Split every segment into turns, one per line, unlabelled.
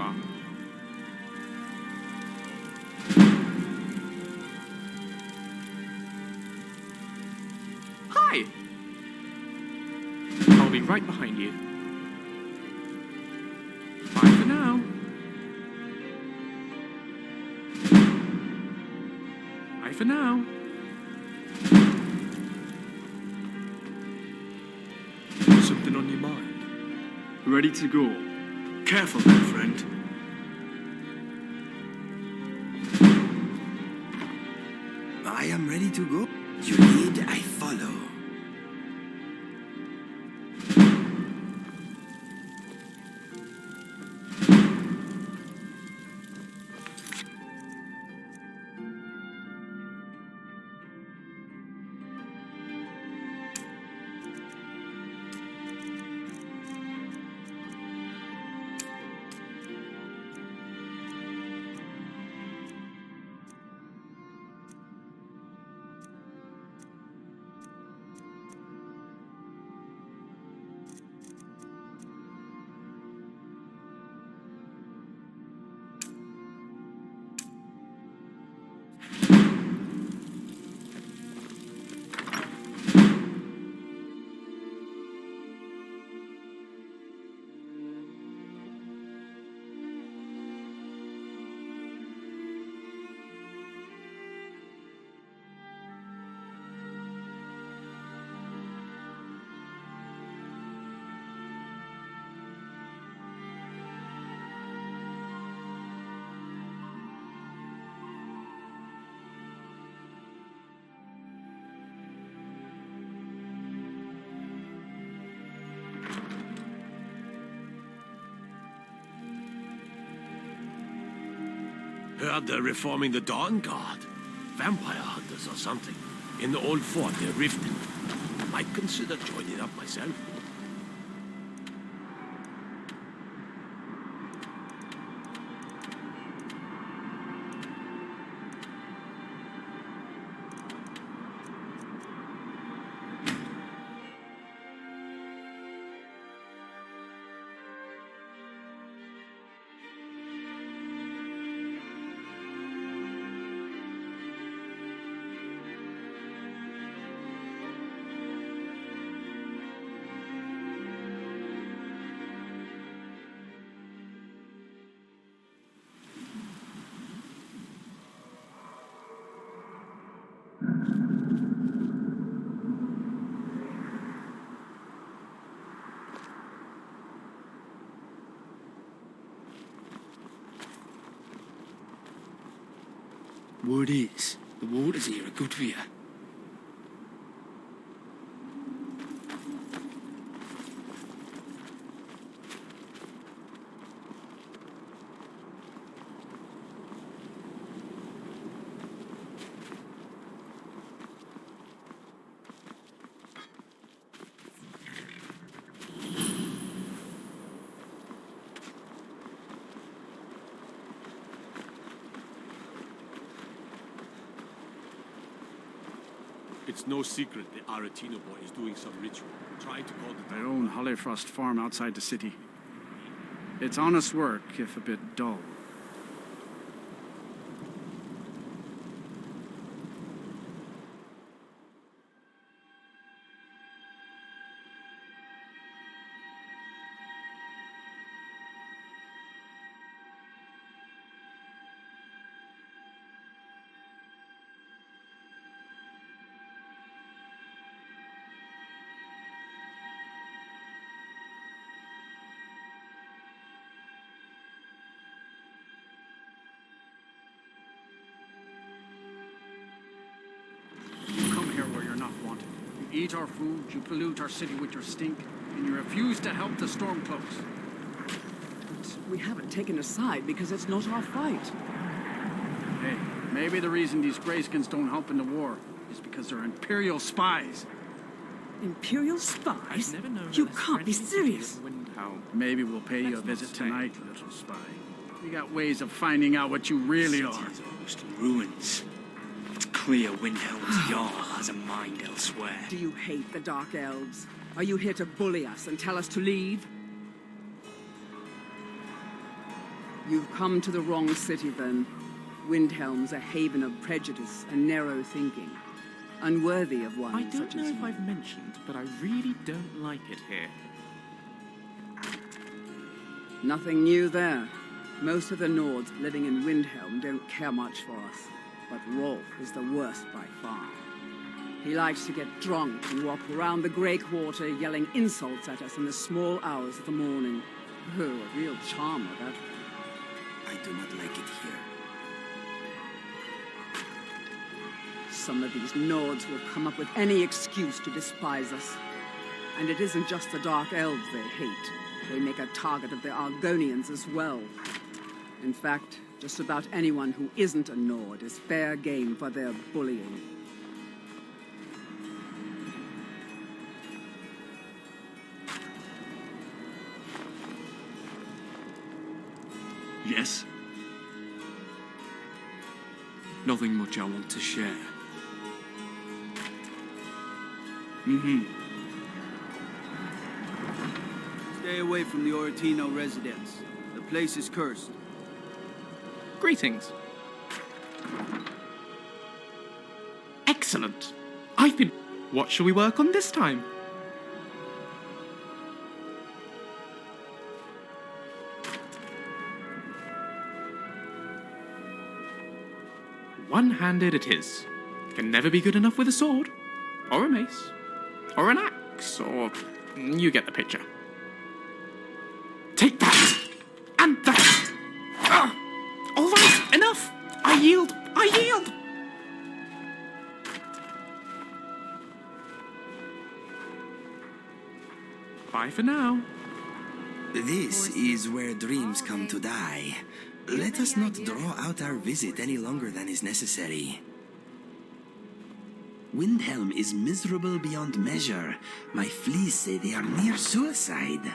car. Hi! I'll be right behind you. Bye for now. Bye for now.
Something on your mind?
Ready to go.
Careful there, friend.
I am ready to go. You lead, I follow.
Heard they're reforming the Dawn Guard. Vampire hunters or something. In the old fort near Riften. Might consider joining up myself.
Word is, the waters here are good for you.
It's no secret the Aretino boy is doing some ritual, trying to call the...
I own Holyfrost farm outside the city. It's honest work, if a bit dull. You eat our food, you pollute our city with your stink, and you refuse to help the Stormcloaks.
But we haven't taken a side because it's not our fight.
Hey, maybe the reason these Greyskins don't help in the war is because they're Imperial spies.
Imperial spies? You can't be serious.
Oh, maybe we'll pay you a visit tonight, little spy. We got ways of finding out what you really are.
City's almost in ruins. It's clear Windhelm's Jarl has a mind elsewhere.
Do you hate the Dark Elves? Are you here to bully us and tell us to leave? You've come to the wrong city, then. Windhelm's a haven of prejudice and narrow thinking. Unworthy of one
I don't
such
know
as
if
you.
I've mentioned, but I really don't like it here.
Nothing new there. Most of the Nords living in Windhelm don't care much for us. But Rolf is the worst by far. He likes to get drunk and walk around the Grey Quarter yelling insults at us in the small hours of the morning. Oh, a real charmer, that.
I do not like it here.
Some of these Nords will come up with any excuse to despise us. And it isn't just the Dark Elves they hate. They make a target of the Argonians as well. In fact, just about anyone who isn't a Nord is fair game for their bullying.
Yes? Nothing much I want to share.
Stay away from the Oratino residence. The place is cursed.
Greetings. Excellent. I've been... What shall we work on this time? One-handed it is. Can never be good enough with a sword. Or a mace. Or an axe. Or... You get the picture. Take that! And that! All right, enough! I yield! I yield! Bye for now.
This is where dreams come to die. Let us not draw out our visit any longer than is necessary. Windhelm is miserable beyond measure. My fleas say they are near suicide.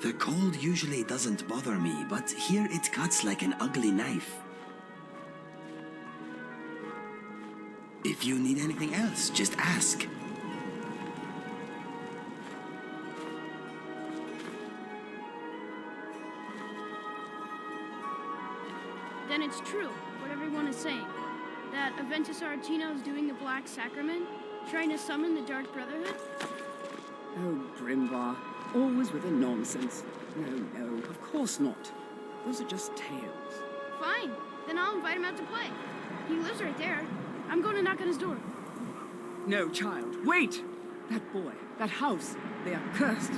The cold usually doesn't bother me, but here it cuts like an ugly knife. If you need anything else, just ask.
Then it's true, what everyone is saying. That Aventus Aretino is doing the Black Sacrament, trying to summon the Dark Brotherhood?
Oh, Grimvar. Always with the nonsense. No, of course not. Those are just tales.
Fine, then I'll invite him out to play. He lives right there. I'm going to knock on his door.
No, child, wait! That boy, that house, they are cursed.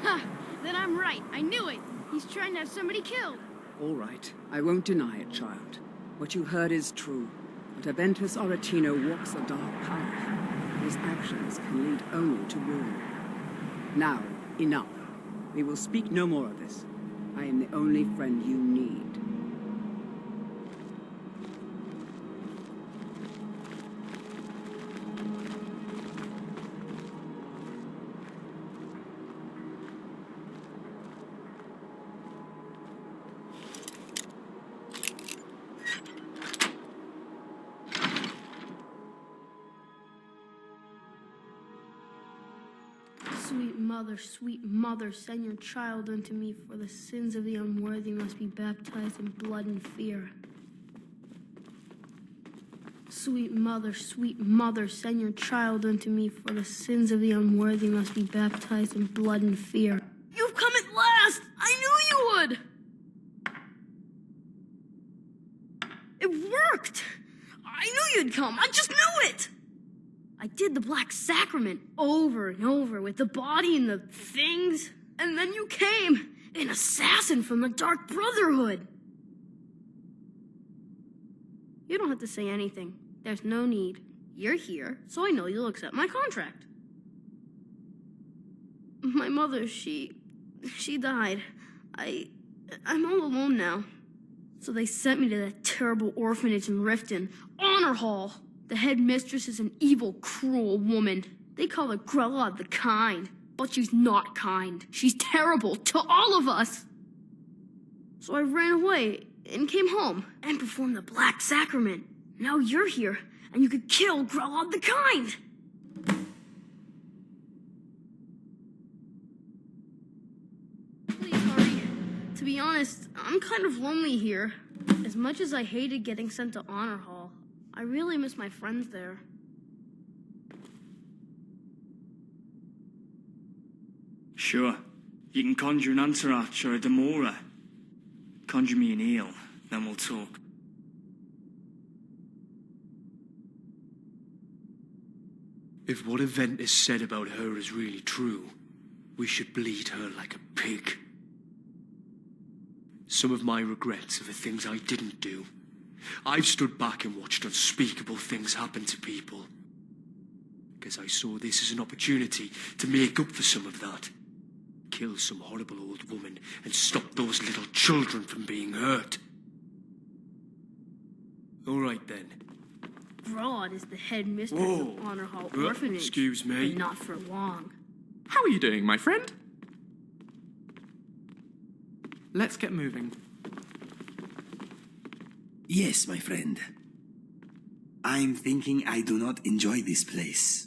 Ha! Then I'm right. I knew it. He's trying to have somebody killed.
All right, I won't deny it, child. What you heard is true. But Aventus Aretino walks a dark path. His actions can lead only to ruin. Now, enough. We will speak no more of this. I am the only friend you need.
Sweet mother, send your child unto me, for the sins of the unworthy must be baptized in blood and fear. Sweet mother, send your child unto me, for the sins of the unworthy must be baptized in blood and fear. You've come at last! I knew you would! It worked! I knew you'd come, I just knew it! I did the Black Sacrament over and over with the body and the things. And then you came, an assassin from the Dark Brotherhood. You don't have to say anything. There's no need. You're here, so I know you'll accept my contract. My mother, she died. I'm all alone now. So they sent me to that terrible orphanage in Riften, Honor Hall. The headmistress is an evil, cruel woman. They call her Grella the Kind, but she's not kind. She's terrible to all of us. So I ran away and came home and performed the Black Sacrament. Now you're here, and you could kill Grella the Kind. Please hurry. To be honest, I'm kind of lonely here. As much as I hated getting sent to Honor Hall, I really miss my friends there.
Sure. You can conjure an Antaratch or a Demora. Conjure me an eel, then we'll talk.
If what Event has said about her is really true, we should bleed her like a pig. Some of my regrets are the things I didn't do. I've stood back and watched unspeakable things happen to people. Because I saw this as an opportunity to make up for some of that. Kill some horrible old woman and stop those little children from being hurt. All right then.
Broad is the headmistress
Whoa.
of Honor Hall Orphanage.
Excuse me.
But not for long.
How are you doing, my friend? Let's get moving.
Yes, my friend. I'm thinking I do not enjoy this place.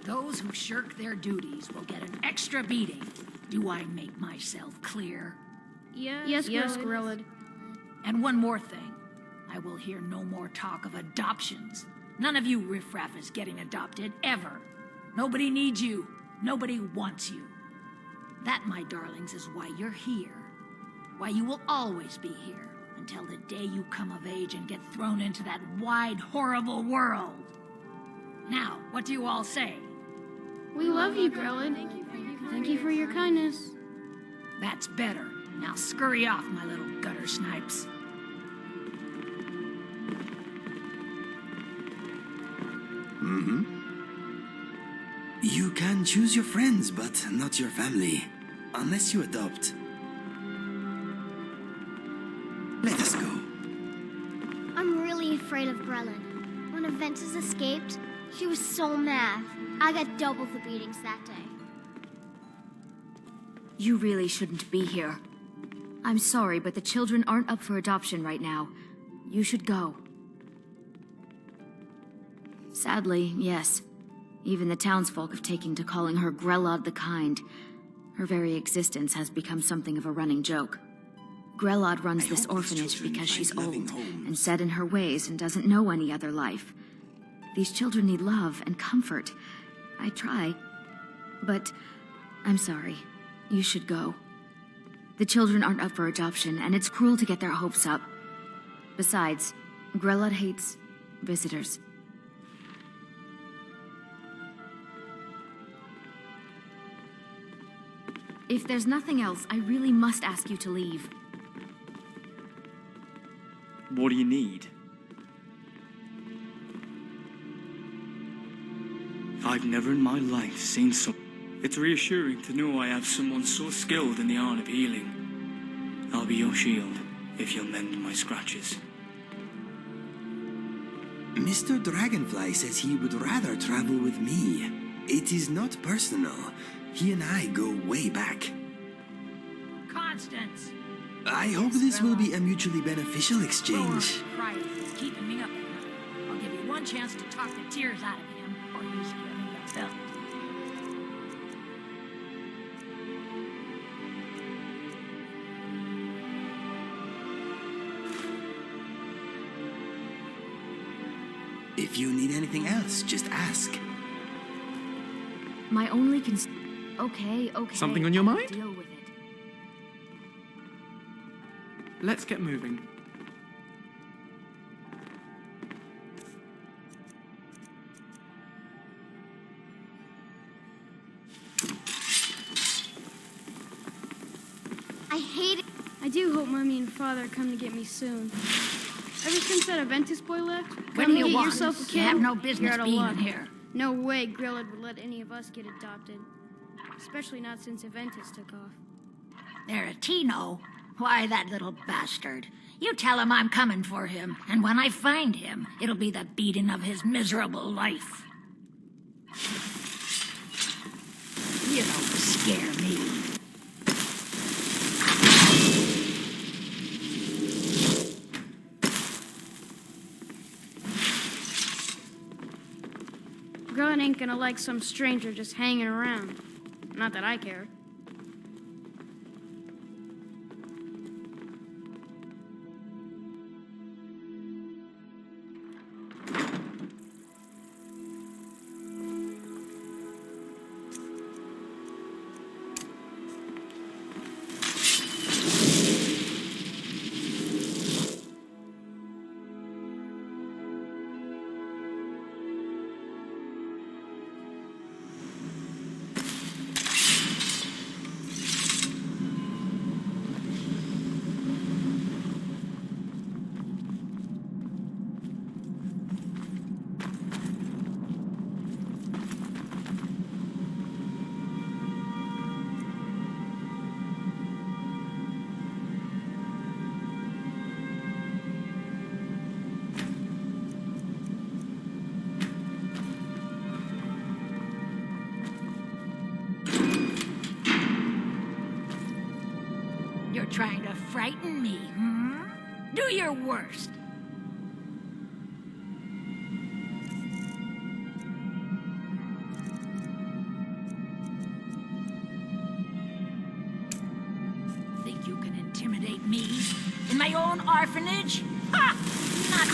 Those who shirk their duties will get an extra beating. Do I make myself clear?
Yes, Grellid.
And one more thing. I will hear no more talk of adoptions. None of you riffraff is getting adopted, ever. Nobody needs you. Nobody wants you. That, my darlings, is why you're here. Why you will always be here, until the day you come of age and get thrown into that wide, horrible world. Now, what do you all say?
We love you, Grellid. Thank you for your kindness.
That's better. Now scurry off, my little gutter snipes.
You can choose your friends, but not your family. Unless you adopt. Let us go.
I'm really afraid of Grellid. When Aventus escaped, she was so mad. I got double the beatings that day.
You really shouldn't be here. I'm sorry, but the children aren't up for adoption right now. You should go. Sadly, yes. Even the townsfolk have taken to calling her Grellod the Kind. Her very existence has become something of a running joke. Grellod runs this orphanage because she's old and set in her ways and doesn't know any other life. These children need love and comfort. I try, but I'm sorry. You should go. The children aren't up for adoption, and it's cruel to get their hopes up. Besides, Grellod hates visitors. If there's nothing else, I really must ask you to leave.
What do you need? I've never in my life seen so... It's reassuring to know I have someone so skilled in the art of healing. I'll be your shield, if you'll mend my scratches.
Mr. Dragonfly says he would rather travel with me. It is not personal. He and I go way back.
Constance!
I hope this will be a mutually beneficial exchange.
Crying is keeping me up at night. I'll give you one chance to talk the tears out of him, or you scare him to belt.
If you need anything else, just ask.
My only Okay.
Something on your mind?
Deal with it.
Let's get moving.
I hate it.
I do hope Mommy and Father come to get me soon. Ever since that Aventus boy left,
What
come
do
to
you
get
want?
yourself a kid.
You have no
you're
business
out of
being
luck.
in here.
No way Grillad would let any of us get adopted. Especially not since Aventus took off.
Tino? Why, that little bastard. You tell him I'm coming for him, and when I find him, it'll be the beating of his miserable life. You don't scare me.
Grillad ain't gonna like some stranger just hanging around. Not that I care.
You're trying to frighten me, hmm? Do your worst. Think you can intimidate me? In my own orphanage? Ha! Not...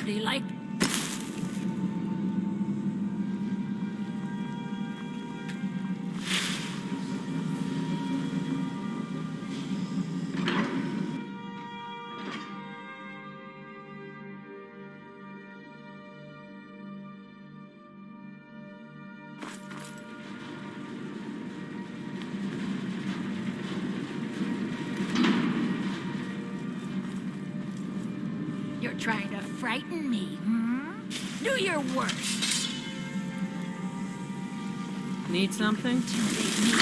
Do you like... You're trying to frighten me, hmm? Do your worst.
Need something?
Intimidate me.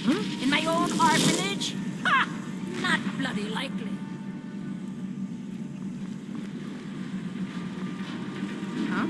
Hmm? In my own orphanage? Ha! Not bloody likely.
Huh?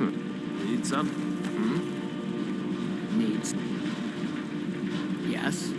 Need some?
Needs. Yes.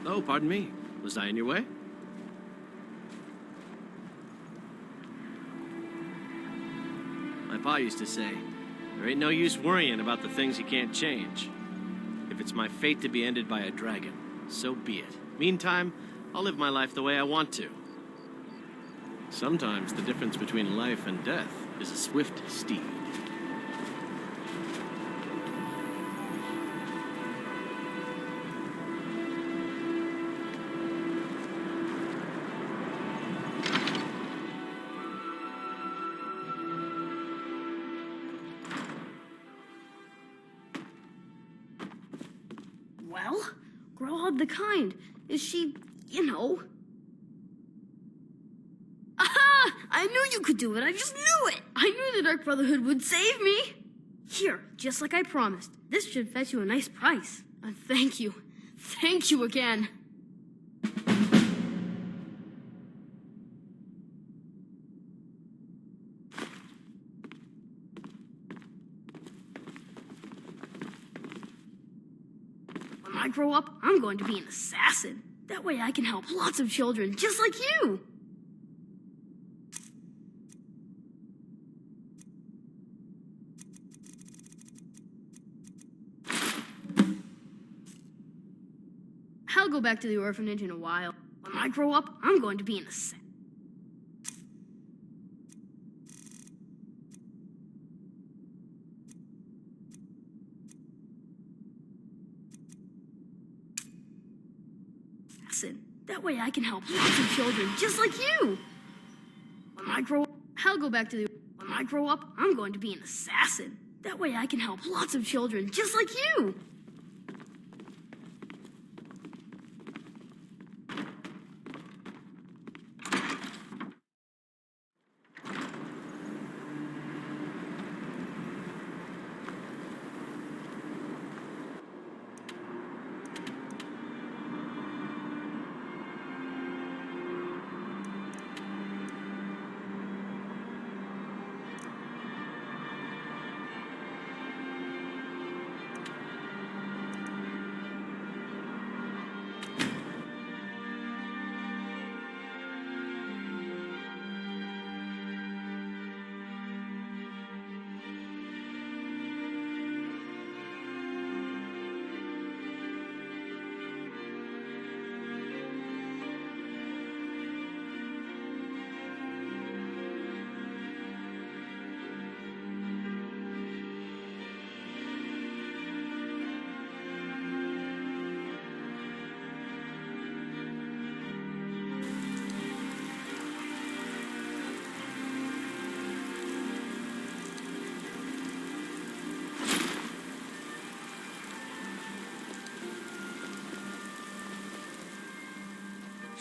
Oh, pardon me. Was I in your way? My pa used to say, there ain't no use worrying about the things you can't change. If it's my fate to be ended by a dragon, so be it. Meantime, I'll live my life the way I want to. Sometimes the difference between life and death is a swift steed.
Well, Grelod the Kind. Is she, you know... Aha! I knew you could do it. I just knew it. I knew the Dark Brotherhood would save me. Here, just like I promised. This should fetch you a nice price. Thank you. Thank you again. When I grow up, I'm going to be an assassin. That way I can help lots of children just like you. I'll go back to the orphanage in a while. When I grow up, I'm going to be an assassin. That way I can help lots of children just like you. When I grow up, I'll go back to the... When I grow up, I'm going to be an assassin. That way I can help lots of children just like you.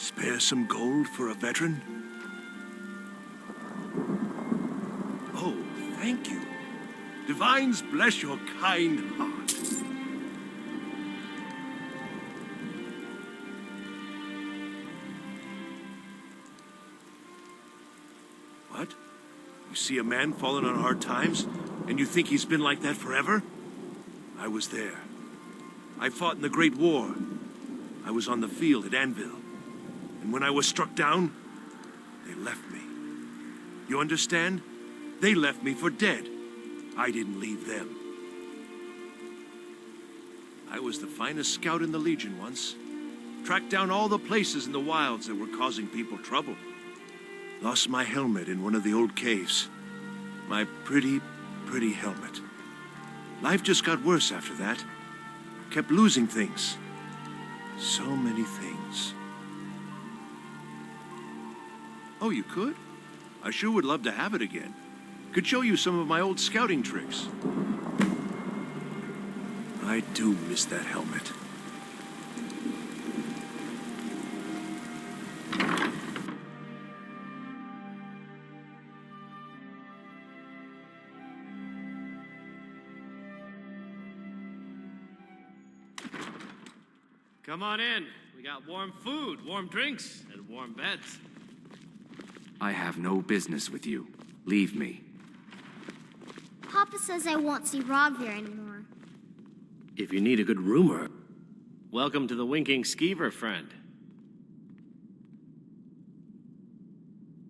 Spare some gold for a veteran? Oh, thank you. Divines bless your kind heart. What? You see a man fallen on hard times, and you think he's been like that forever? I was there. I fought in the Great War. I was on the field at Anvil. And when I was struck down, they left me. You understand? They left me for dead. I didn't leave them. I was the finest scout in the Legion once. Tracked down all the places in the wilds that were causing people trouble. Lost my helmet in one of the old caves. My pretty, pretty helmet. Life just got worse after that. Kept losing things. So many things. Oh, you could? I sure would love to have it again. Could show you some of my old scouting tricks. I do miss that helmet.
Come on in. We got warm food, warm drinks, and warm beds.
I have no business with you. Leave me.
Papa says I won't see Rogvir anymore.
If you need a good rumor, welcome to the Winking Skeever, friend.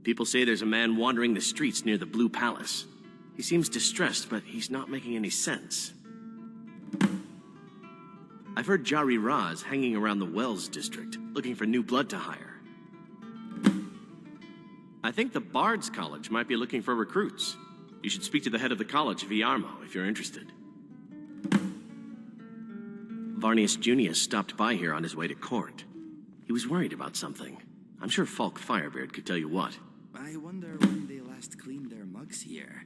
People say there's a man wandering the streets near the Blue Palace. He seems distressed, but he's not making any sense. I've heard Jari Ra's hanging around the Wells district, looking for new blood to hire. I think the Bard's College might be looking for recruits. You should speak to the head of the college, Viarmo, if you're interested. Varnius Junius stopped by here on his way to court. He was worried about something. I'm sure Falk Firebeard could tell you what.
I wonder when they last cleaned their mugs here.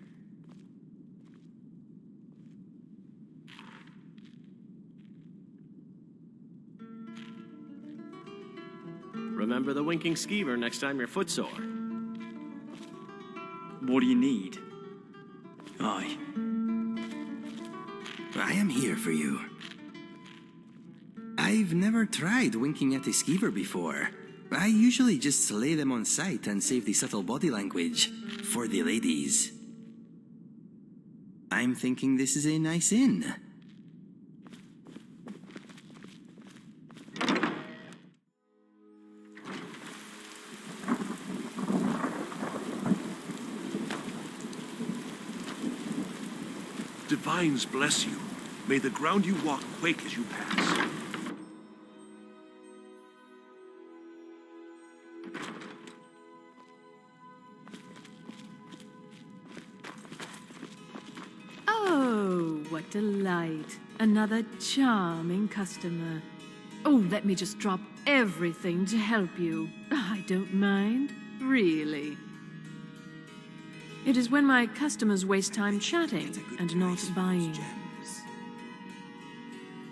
Remember the Winking Skeever next time you're footsore.
What do you need? Aye.
I am here for you. I've never tried winking at a skeever before. I usually just slay them on sight and save the subtle body language for the ladies. I'm thinking this is a nice inn.
Divines bless you. May the ground you walk quake as you pass.
Oh, what delight. Another charming customer. Oh, let me just drop everything to help you. I don't mind, really. It is when my customers waste time chatting and not buying.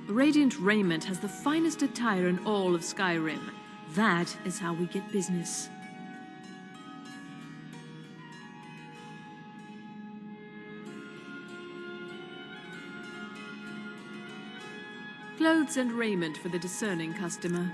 Radiant Raiment has the finest attire in all of Skyrim. That is how we get business. Clothes and raiment for the discerning customer.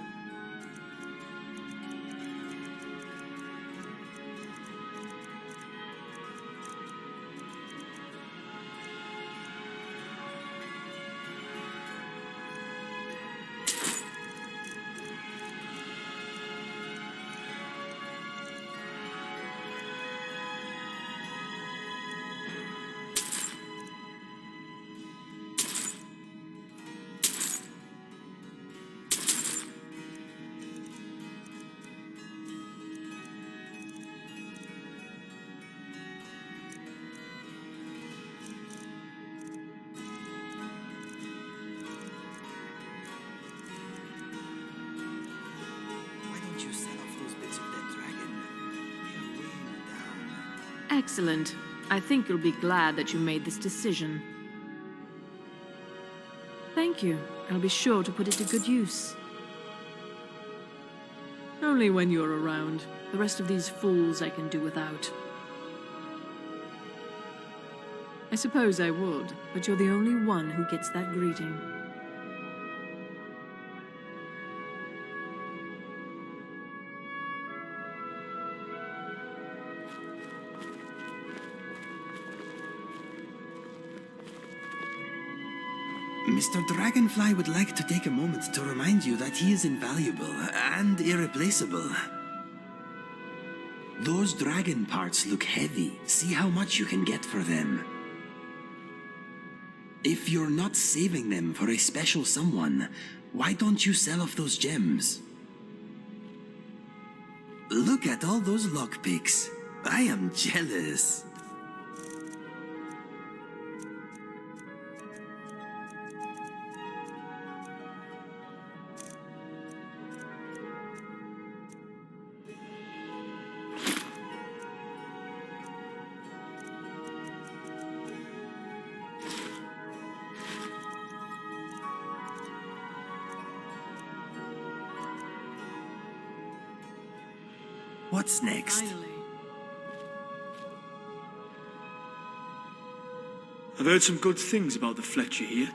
Excellent. I think you'll be glad that you made this decision. Thank you. I'll be sure to put it to good use. Only when you're around. The rest of these fools I can do without. I suppose I would, but you're the only one who gets that greeting.
Mr. Dragonfly would like to take a moment to remind you that he is invaluable and irreplaceable. Those dragon parts look heavy. See how much you can get for them. If you're not saving them for a special someone, why don't you sell off those gems? Look at all those lockpicks. I am jealous. What's next?
Finally.
I've heard some good things about the Fletcher here.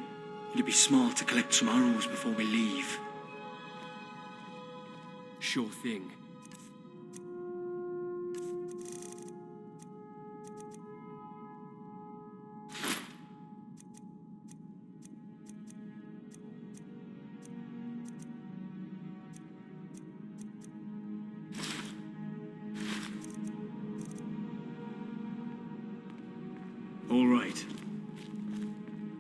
It'd be smart to collect some arrows before we leave.
Sure thing.
All right.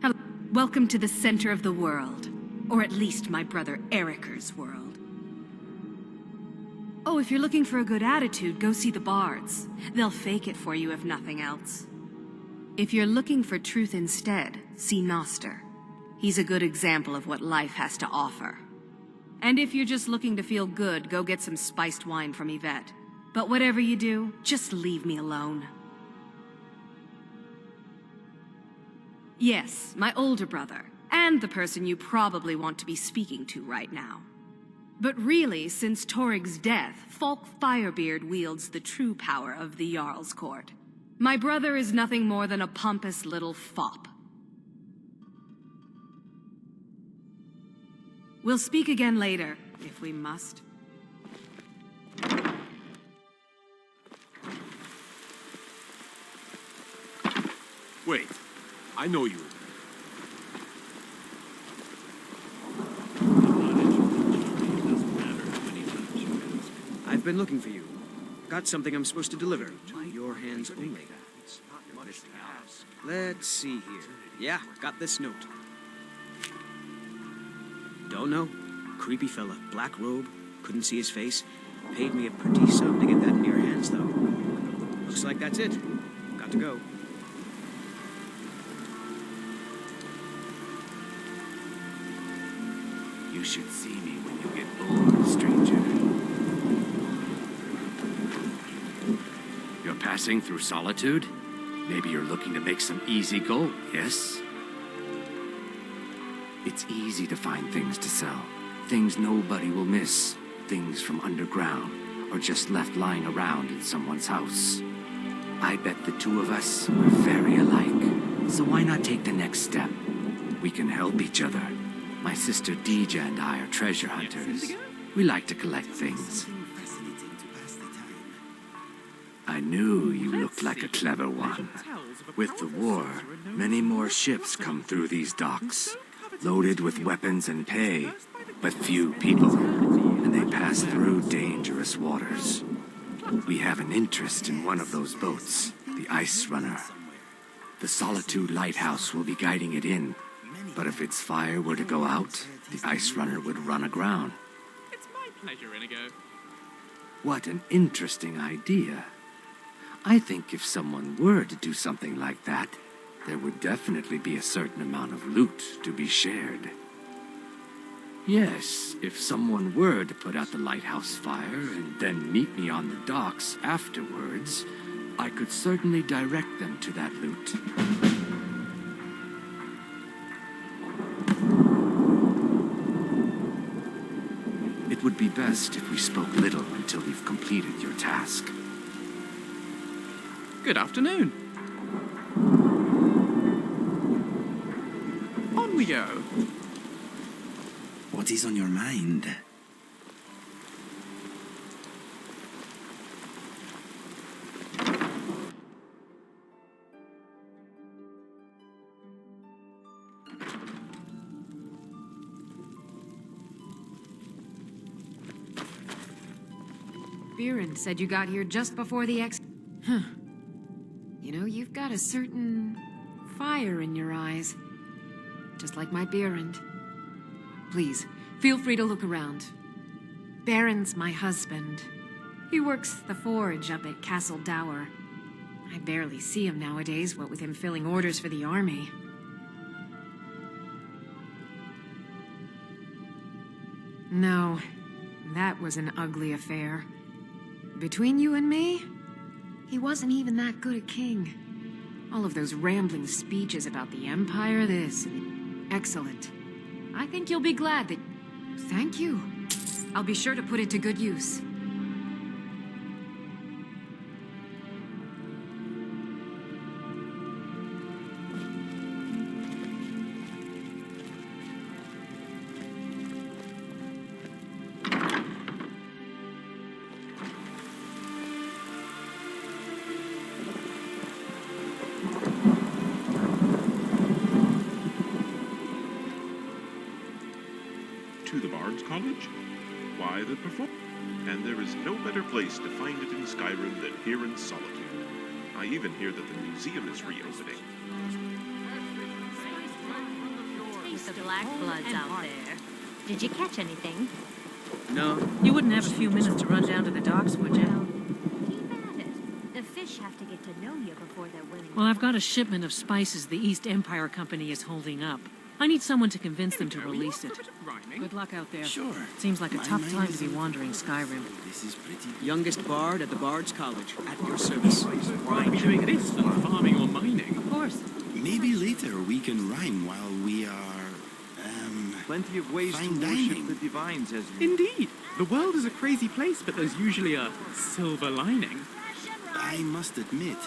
Hello. Welcome to the center of the world. Or at least my brother Eriker's world. Oh, if you're looking for a good attitude, go see the bards. They'll fake it for you if nothing else. If you're looking for truth instead, see Noster. He's a good example of what life has to offer. And if you're just looking to feel good, go get some spiced wine from Yvette. But whatever you do, just leave me alone. Yes, my older brother, and the person you probably want to be speaking to right now. But really, since Torig's death, Falk Firebeard wields the true power of the Jarl's Court. My brother is nothing more than a pompous little fop. We'll speak again later, if we must.
Wait, I know you.
I've been looking for you. Got something I'm supposed to deliver. Your hands only. Let's see here. Yeah, got this note. Don't know. Creepy fella. Black robe. Couldn't see his face. Paid me a pretty sum to get that in your hands, though. Looks like that's it. Got to go.
You should see me when you get bored, stranger. You're passing through Solitude? Maybe you're looking to make some easy gold, yes? It's easy to find things to sell. Things nobody will miss. Things from underground, or just left lying around in someone's house. I bet the two of us are very alike. So why not take the next step? We can help each other. My sister Deeja and I are treasure hunters. We like to collect things. I knew you looked like a clever one. With the war, many more ships come through these docks, loaded with weapons and pay, but few people, and they pass through dangerous waters. We have an interest in one of those boats, the Ice Runner. The Solitude Lighthouse will be guiding it in, but if its fire were to go out, the Ice Runner would run aground.
It's my pleasure, Inigo.
What an interesting idea. I think if someone were to do something like that, there would definitely be a certain amount of loot to be shared. Yes, if someone were to put out the lighthouse fire and then meet me on the docks afterwards, I could certainly direct them to that loot. It would be best if we spoke little until you've completed your task.
Good afternoon. On we go.
What is on your mind?
Viren said you got here just before the Huh. You know, you've got a certain fire in your eyes. Just like my Berend. Please, feel free to look around. Berend's my husband. He works the forge up at Castle Dower. I barely see him nowadays, what with him filling orders for the army. No, that was an ugly affair. Between you and me, he wasn't even that good a king. All of those rambling speeches about the Empire, this... Excellent. I think you'll be glad that... Thank you. I'll be sure to put it to good use.
College? Why, the performance. And there is no better place to find it in Skyrim than here in Solitude. I even hear that the museum is reopening.
With the black bloods out there. Did you catch anything?
No. You wouldn't have a few minutes to run down to the docks, would you?
Keep at it. The fish have to get to know you before they're willing.
Well, I've got a shipment of spices the East Empire Company is holding up. I need someone to convince them to release it. Good luck out there.
Sure.
Seems like a tough time to be wandering Skyrim.
This is pretty. Youngest bard at the Bard's College, at your service.
Why be doing this than farming or mining?
Of course.
Maybe later we can rhyme while we are,
Plenty of ways to
fine
worship
dining.
the divines, as you...
Indeed. The world is a crazy place, but there's usually a silver lining.
I must admit,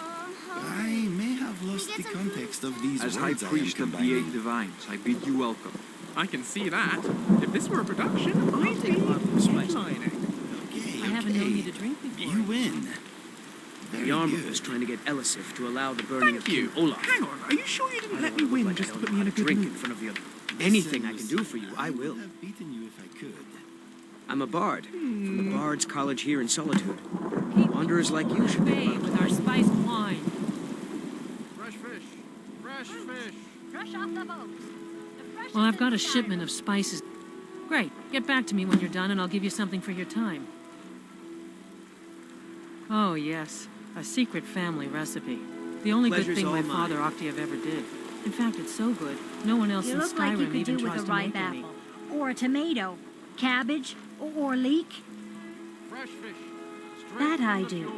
I may have lost the context of these
As High
words I am
Priest of the
combining.
Eight Divines, I bid you welcome.
I can see that. If this were a production, I'd be headlining.
I haven't known you to drink before.
You win.
The armor was trying to get Elisif to allow the burning of King Olaf.
Hang on, are you sure you didn't let me win just to put me in a good
drink
mood?
in front of the other. Anything I can do for you, I will.
I would have beaten you if I could.
I'm a bard from the Bard's College here in Solitude. Wanderers like you should be allowed.
With our spiced wine.
Fresh fish. Fresh fish.
Fresh off the boats.
Well, I've got a shipment of spices. Great. Get back to me when you're done and I'll give you something for your time. Oh, yes. A secret family recipe. The only good
Pleasure's
thing my
all mine.
father Octave ever did. In fact, it's so good, no one else
You
in
look like you
Skyrim
could
even
do with
tries
a
to
ripe
make any.
apple. Or a tomato. Cabbage. Or leek.
Fresh fish.
That I do.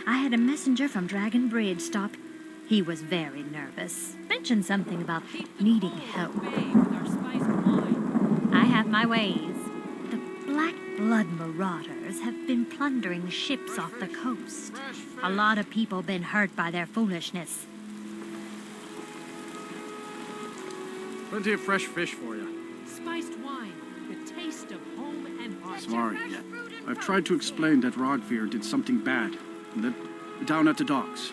I had a messenger from Dragon Bridge stop. He was very nervous. Mentioned something about needing help. I have my ways. The Black Blood Marauders have been plundering ships off the coast. A lot of people been hurt by their foolishness.
Plenty of fresh fish for you.
Spiced wine, the taste of home and heart.
Sorry. I've tried to explain that Rodvir did something bad. And that down at the docks.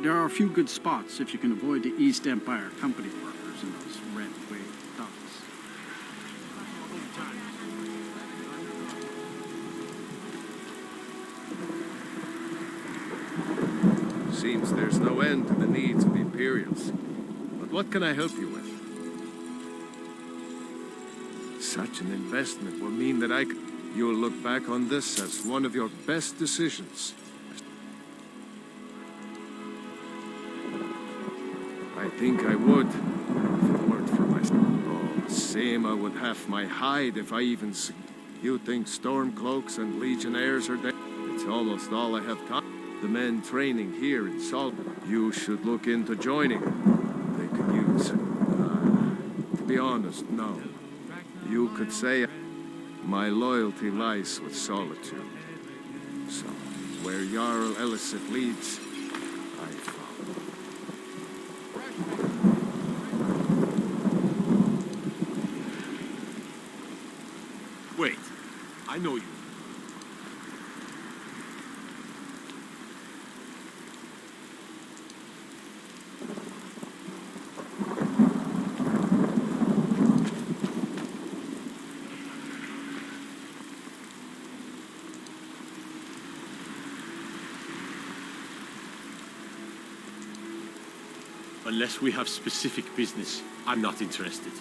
There are a few good spots if you can avoid the East Empire Company workers in those red-wave docks.
Seems there's no end to the needs of the Imperials. But what can I help you with? Such an investment will mean that you'll look back on this as one of your best decisions. I think I would, if it weren't for my... Oh, same I would have my hide if I even... You think Stormcloaks and Legionnaires are dead? It's almost all I have time. The men training here in Salt, you should look into joining. They could use... to be honest, no. You could say...
My loyalty lies with Solitude. So, where Jarl Elisif leads, I follow.
Wait, I know you. Unless we have specific business, I'm not interested.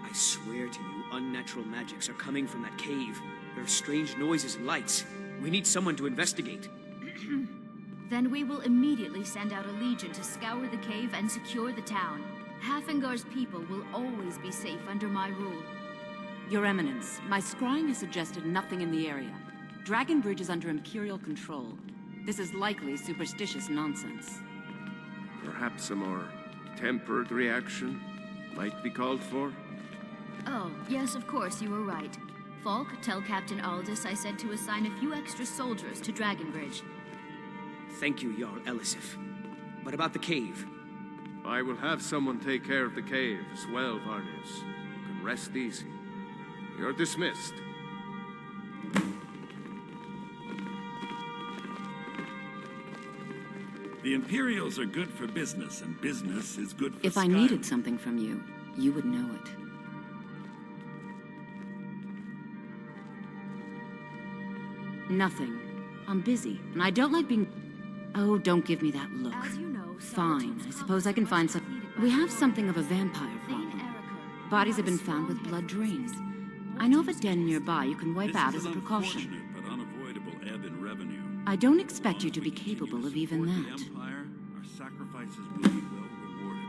I swear to you, unnatural magics are coming from that cave. There are strange noises and lights. We need someone to investigate.
Then we will immediately send out a legion to scour the cave and secure the town. Halfingar's people will always be safe under my rule.
Your Eminence, my scrying has suggested nothing in the area. Dragon Bridge is under Imperial control. This is likely superstitious nonsense.
Perhaps a more tempered reaction might be called for?
Oh, yes, of course, you were right. Falk, tell Captain Aldous I said to assign a few extra soldiers to Dragon Bridge.
Thank you, Jarl Elisif. What about the cave?
I will have someone take care of the cave as well, Varnius. You can rest easy. You're dismissed.
The Imperials are good for business, and business is good for
If I
Skyrim.
needed something from you, you would know it. Nothing. I'm busy, and I don't like being... Oh, don't give me that look.
As you know,
Fine, I suppose I can find some... We have something of a vampire problem. Bodies have been found with blood drains. I know of a den nearby you can wipe out as a precaution.
But unavoidable ebb in revenue.
I don't expect you to be capable of even
For the
that.
Empire, our sacrifices will be well rewarded.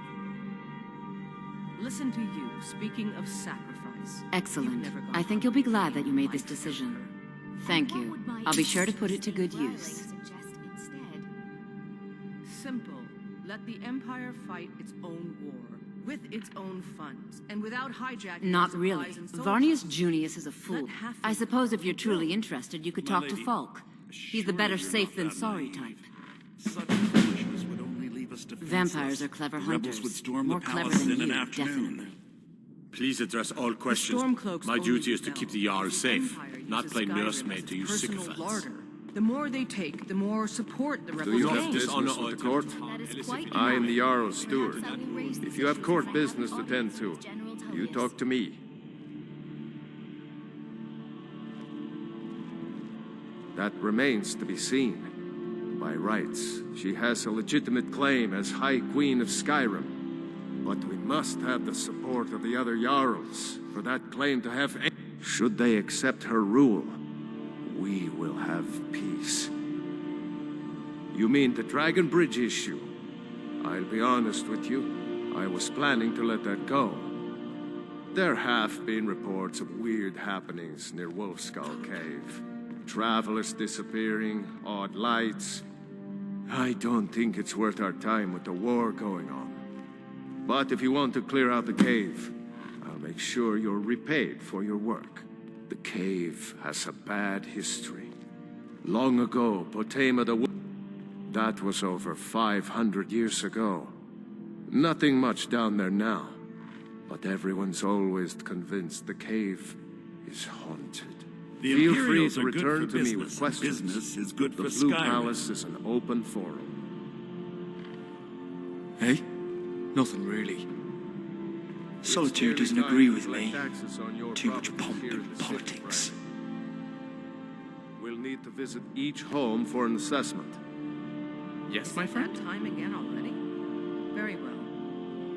Listen to you, speaking of sacrifice.
Excellent. I think you'll be glad that you made this decision. Thank you. I'll be sure to put it to good use.
Simple. Let the Empire fight its own war, with its own funds, and without hijacking
Not
our
really.
supplies and soldiers.
Varnius Junius is a fool. I suppose if you're truly interested, you could
My
talk to
lady,
Falk. He's the better safe than sorry type.
Such foolishness would only leave us defenseless.
Vampires are clever
The rebels
hunters.
would storm
More
the
clever
palace
than
in an
you,
afternoon.
definitely.
Please address all questions.
Stormcloaks
My
only
duty is to
rebel
keep the Jarl
if the
safe,
Empire
not
uses
play
Skyrim
nursemaid
as
to you
its personal
sycophants.
larder. The more they take, the more support the
Do
rebels
you
gain.
have business with the court? I am the Jarl's steward. If you have court business to tend to, you talk to me. That remains to be seen. By rights, she has a legitimate claim as High Queen of Skyrim. But we must have the support of the other Jarls for that claim to have any. Should they accept her rule, we will have peace. You mean the Dragon Bridge issue? I'll be honest with you, I was planning to let that go. There have been reports of weird happenings near Wolfskull Cave. Travelers disappearing, odd lights. I don't think it's worth our time with the war going on. But if you want to clear out the cave, I'll make sure you're repaid for your work. The cave has a bad history. Long ago, Potema that was over 500 years ago. Nothing much down there now. But everyone's always convinced the cave is haunted.
The
Feel free
Imperials
to
are good
return
for
to me
business,
with
and
questions.
business is good
The
for
Blue
Skyrim.
Palace is an open forum.
Hey? Nothing really. Solitude doesn't agree with me. Too much pomp and politics.
We'll need to visit each home for an assessment.
Yes, my friend?
That time again already? Very well.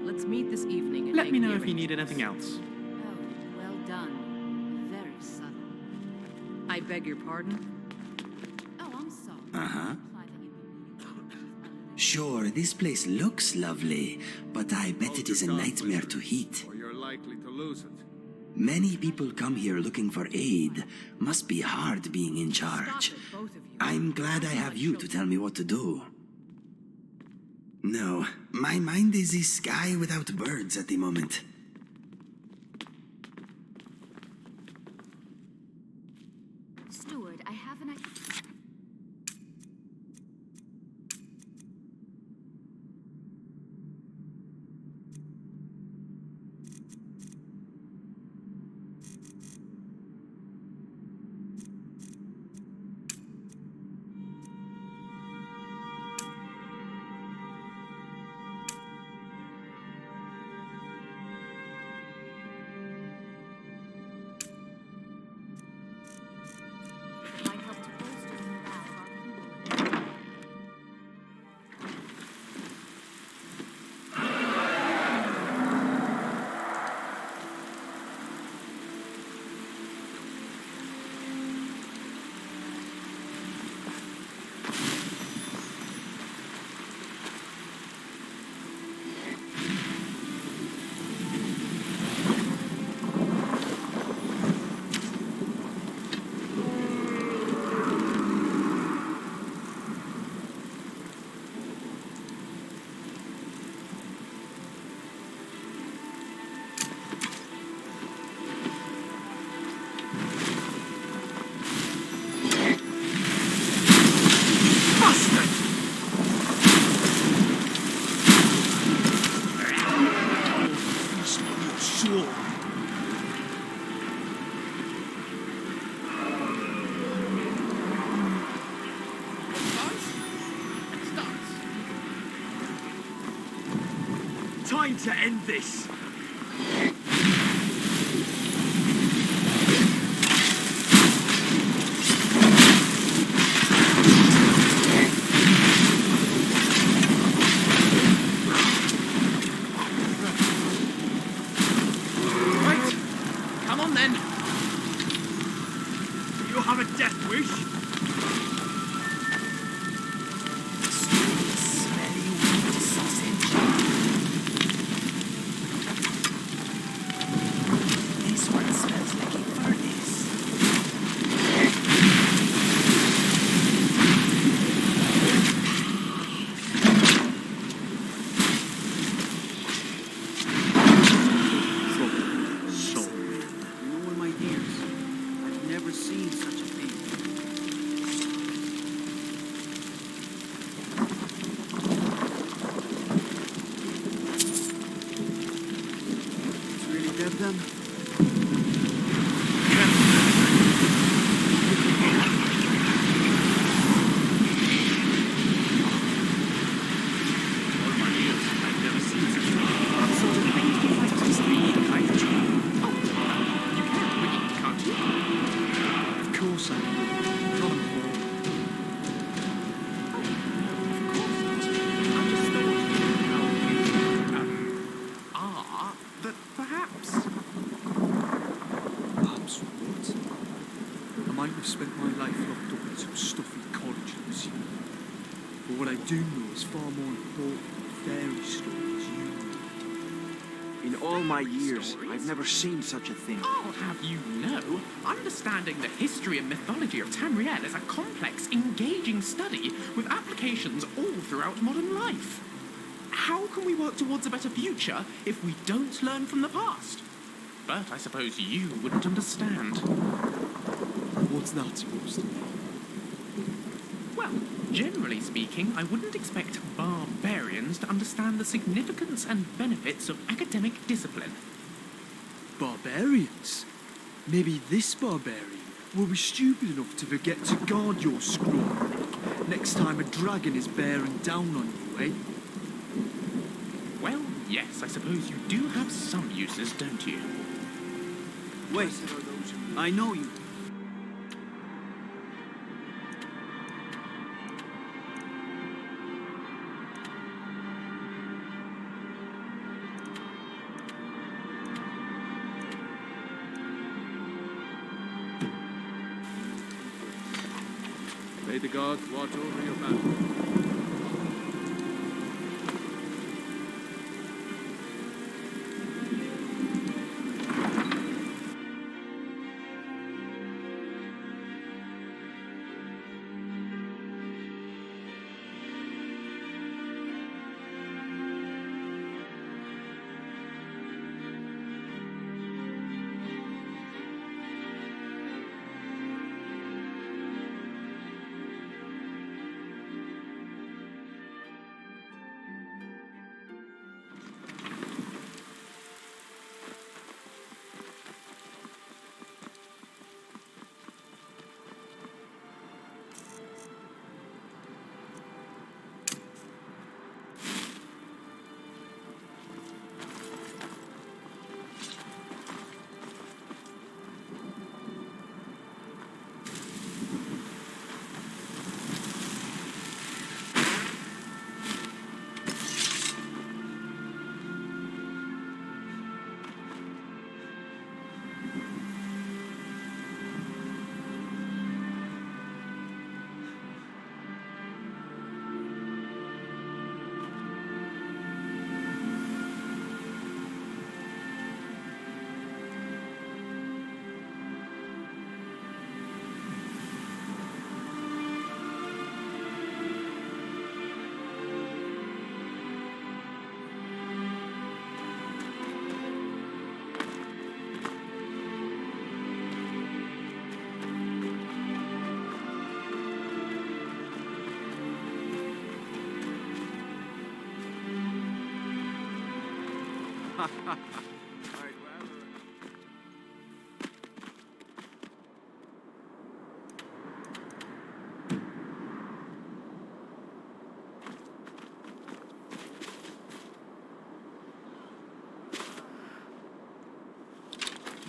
Let's meet this evening and
Let
make
me know
the
if you need
arrangements.
anything else.
Oh, well done. Very subtle.
I beg your pardon?
Uh-huh. Sure, this place looks lovely, but I bet it is a nightmare to heat.
Or you're likely to lose it.
Many people come here looking for aid. Must be hard being in charge. I'm glad I have you to tell me what to do. No, my mind is a sky without birds at the moment.
Steward, I have an idea.
Time to end this!
Right, come on then.
You have a death wish?
Smelly wheat sausage. This one smells like a furnace.
In all my years, I've never seen such a thing. It's really dead then?
All my years, I've never seen such a thing. What sort of thing do you like to see, Khajiiti? Oh, you can win, can't you?
Of course I can. Not a ball.
I just thought how you are, but perhaps.
Perhaps what? I might have spent my life locked up in some stuffy college museum. But what I do know is far more important than fairy stories you know.
In all my years, I've never seen such a thing.
I'll have you know, understanding the history and mythology of Tamriel is a complex, engaging study with applications all throughout modern life. How can we work towards a better future if we don't learn from the past? But I suppose you wouldn't understand.
What's that supposed to be?
Well, generally speaking, I wouldn't expect barbarians to understand the significance and benefits of academic discipline.
Barbarians? Maybe this barbarian will be stupid enough to forget to guard your scroll next time a dragon is bearing down on you, eh?
Well, yes, I suppose you do have some uses, don't you?
Wait, I know you.
May the gods watch over your battle.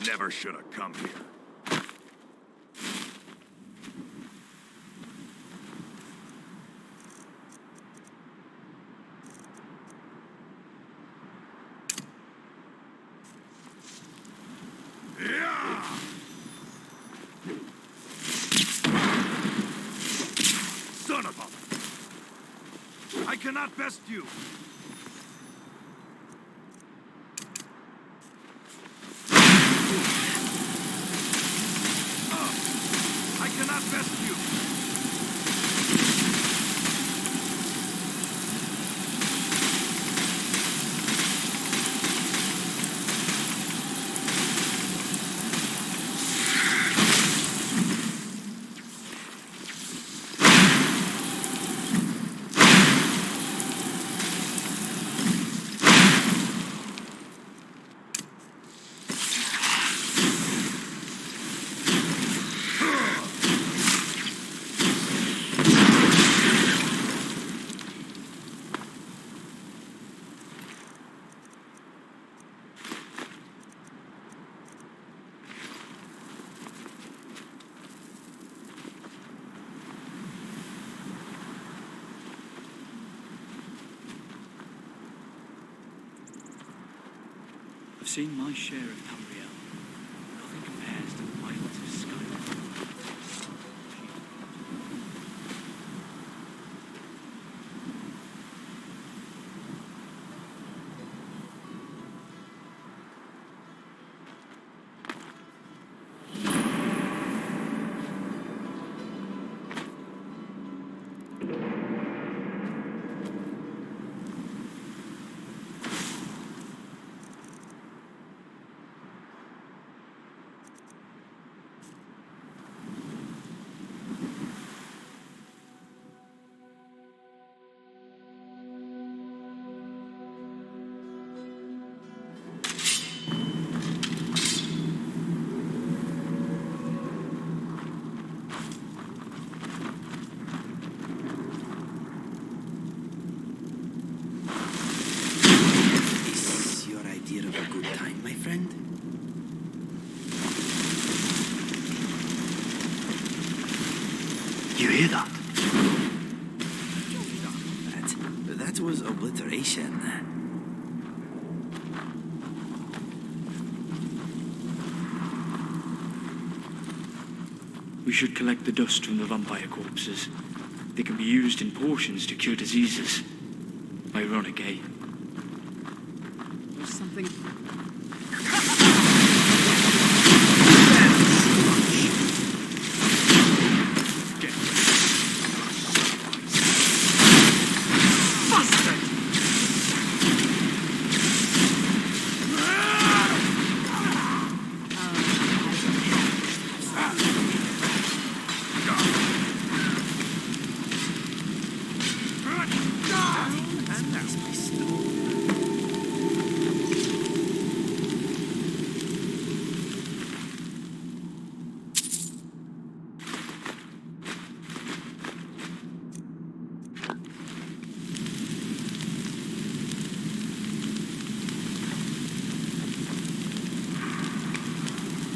Never should have come here. Son of a... I cannot best you! I cannot best you!
I've seen my share of Tamriel. Nothing compares to the violence of Skyrim.
You hear that? That was obliteration.
We should collect the dust from the vampire corpses. They can be used in potions to cure diseases. Ironic, eh?
There's something...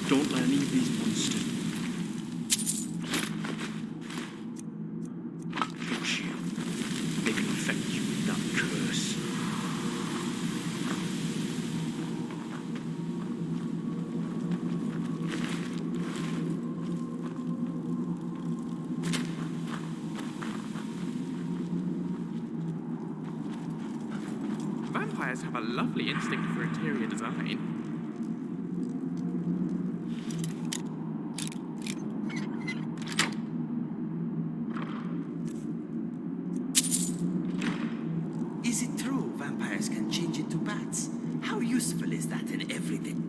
Don't let any of these monsters touch you. They can infect you with that curse.
Vampires have a lovely instinct for interior design.
Is it true vampires can change into bats? How useful is that in everyday life?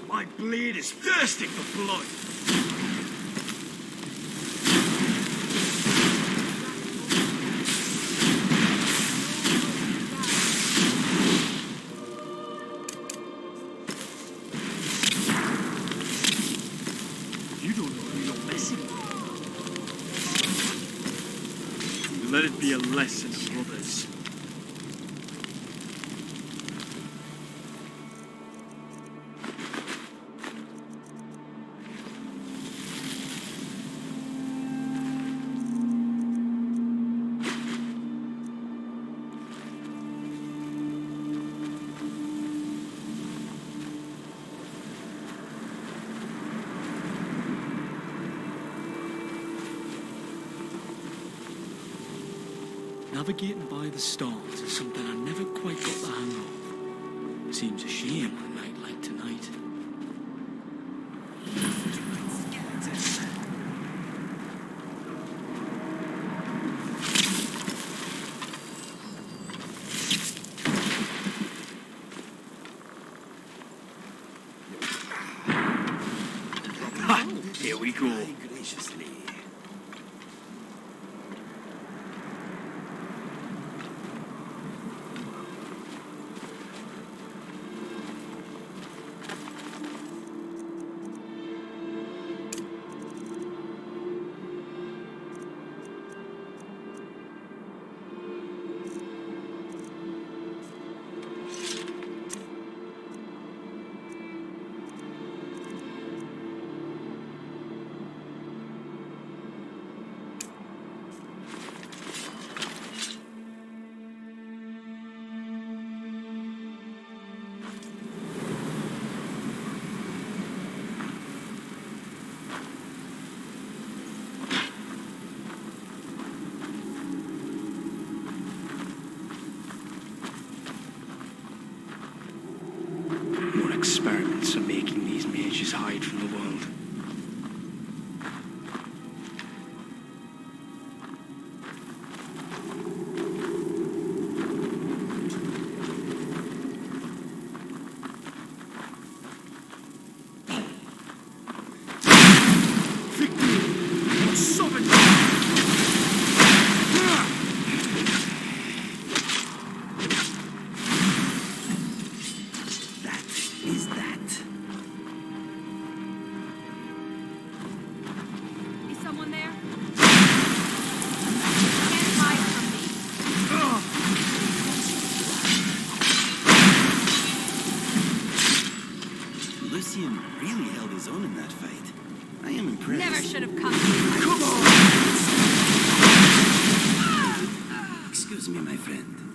My blade is thirsty for blood.
You don't know who you're messing with. Let it be a lesson to others. Navigating by the stars is something I never quite got the hang of. Seems a shame on a night like tonight. Here we go.
Graciously.
More experiments are making these mages hide from the world.
Is someone there? Can't hide from
Lucian really held his own in that fight. I am impressed.
Never should have come here.
Excuse me, my friend.